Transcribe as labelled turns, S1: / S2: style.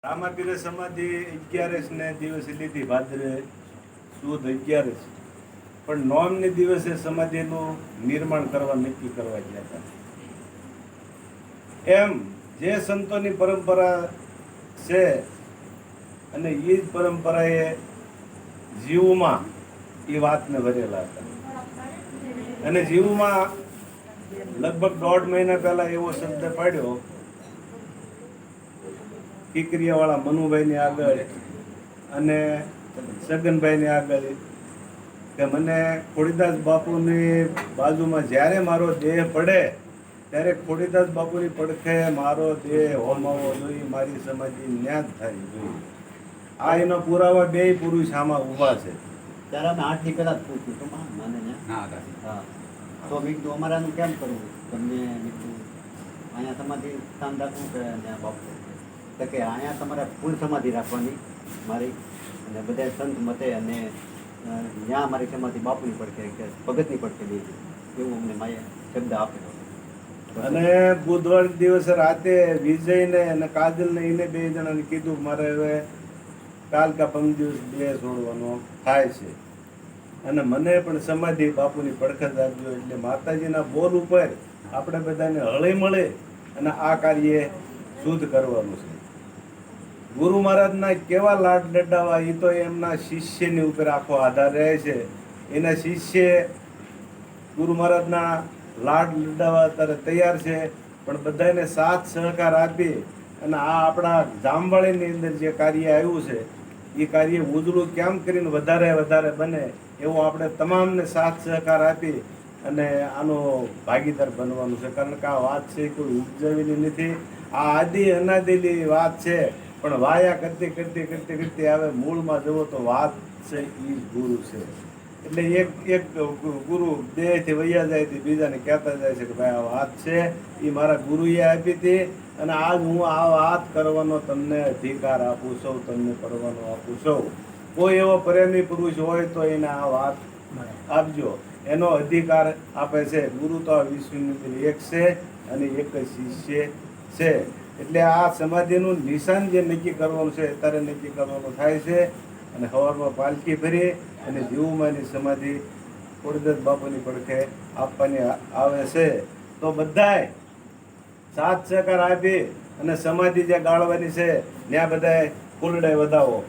S1: આમાં પીરે સમાધિ 11 ને દિવસે લીધી, ભાદરે સુદ 11, પણ નોમને દિવસે સમાધિનું નિર્માણ કરવા નક્કી કરવા ગયા હતા. એમ જે સંતોની પરંપરા છે અને એ જ પરંપરાએ જીવમાં એ વાતને ભરેલા હતા. અને જીવમાં લગભગ 1.5 મહિના પહેલા એવો શબ્દ પાડ્યો કિકરિયાવાળા મનુભાઈની આગળ અને સગનભાઈની આગળ કે મને ખોડીદાસ બાપુની બાજુમાં જ્યારે મારો દેહ પડે ત્યારે ખોડીદાસ બાપુની પડખે મારો દેહ હોમાવો જોઈએ, મારી સમાધિ ન્યા જ થાય જોઈએ. આ એનો પુરાવા 2 પુરુષ આમાં ઊભા છે.
S2: ત્યારે અમે 8 ની પહેલા જ પૂછ્યું હતું મને હા તો બીજું અમારાનું કેમ કરવું તમને બીજું અહીંયા સમાધિ સ્થાન રાખવું કે ત્યાં બાપુ તો કે અહીંયા તમારે ફૂલ સમાધિ રાખવાની મારી અને બધા સંત મતે અને ત્યાં મારી સમાધિ બાપુની પડખે કે ભગતની પડખે દેવી એવું અમને માએ શબ્દ આપેલો.
S1: અને બુધવાર દિવસે રાતે વિજયને અને કાજલને એને 2 જણાને કીધું મારે હવે કાલ કા 5 દિવસ 2 છોડવાનો થાય છે અને મને પણ સમાધિ બાપુની પડખે જ આપજો. એટલે માતાજીના બોલ ઉપર આપણે બધાને હળી મળે અને આ કાર્ય શુદ્ધ કરવાનું છે. ગુરુ મહારાજના કેવા લાડ લડાવા એ તો એમના શિષ્યની ઉપર આખો આધાર રહે છે. એના શિષ્ય ગુરુ મહારાજના લાડ લડાવા અત્યારે તૈયાર છે, પણ બધાને સાથ સહકાર આપી અને આ આપણા જામવાળીની અંદર જે કાર્ય આવ્યું છે એ કાર્ય ઉજળું કેમ કરીને વધારે બને એવો આપણે તમામને સાથ સહકાર આપી અને આનો ભાગીદાર બનવાનું છે. કારણ કે આ વાત છે કોઈ ઉપજાવેલી નથી, આ આદિ અનાદિની વાત છે, પણ વાયા કરતી આવે મૂળમાં જવો તો વાત છે એ ગુરુ છે. એટલે એક ગુરુ દેહથી વૈયા જાય છે, બીજાને કહેતા જાય છે કે ભાઈ આ વાત છે એ મારા ગુરુએ આપી હતી અને આજ હું આ વાત કરવાનો તમને અધિકાર આપું છું, તમને કરવાનો આપું છું. કોઈ એવો પ્રેમી પુરુષ હોય તો એને આ વાત આપજો, એનો અધિકાર આપે છે. ગુરુ તો આ વિશ્વની અંદર એક છે અને એક જ શિષ્ય છે. એટલે આ સમાધિનું નિશાન જે નક્કી કરવાનું છે અત્યારે નક્કી કરવાનું થાય છે અને સવારમાં પાલખી ફરી અને જીવુમાની સમાધિ ખોડીદાસ બાપુની પડખે આપવાની આવે છે. તો બધાય સાથ સહકાર આપી અને સમાધિ જે ગાળવાની છે ત્યાં બધાય ફૂલડે વધાવો.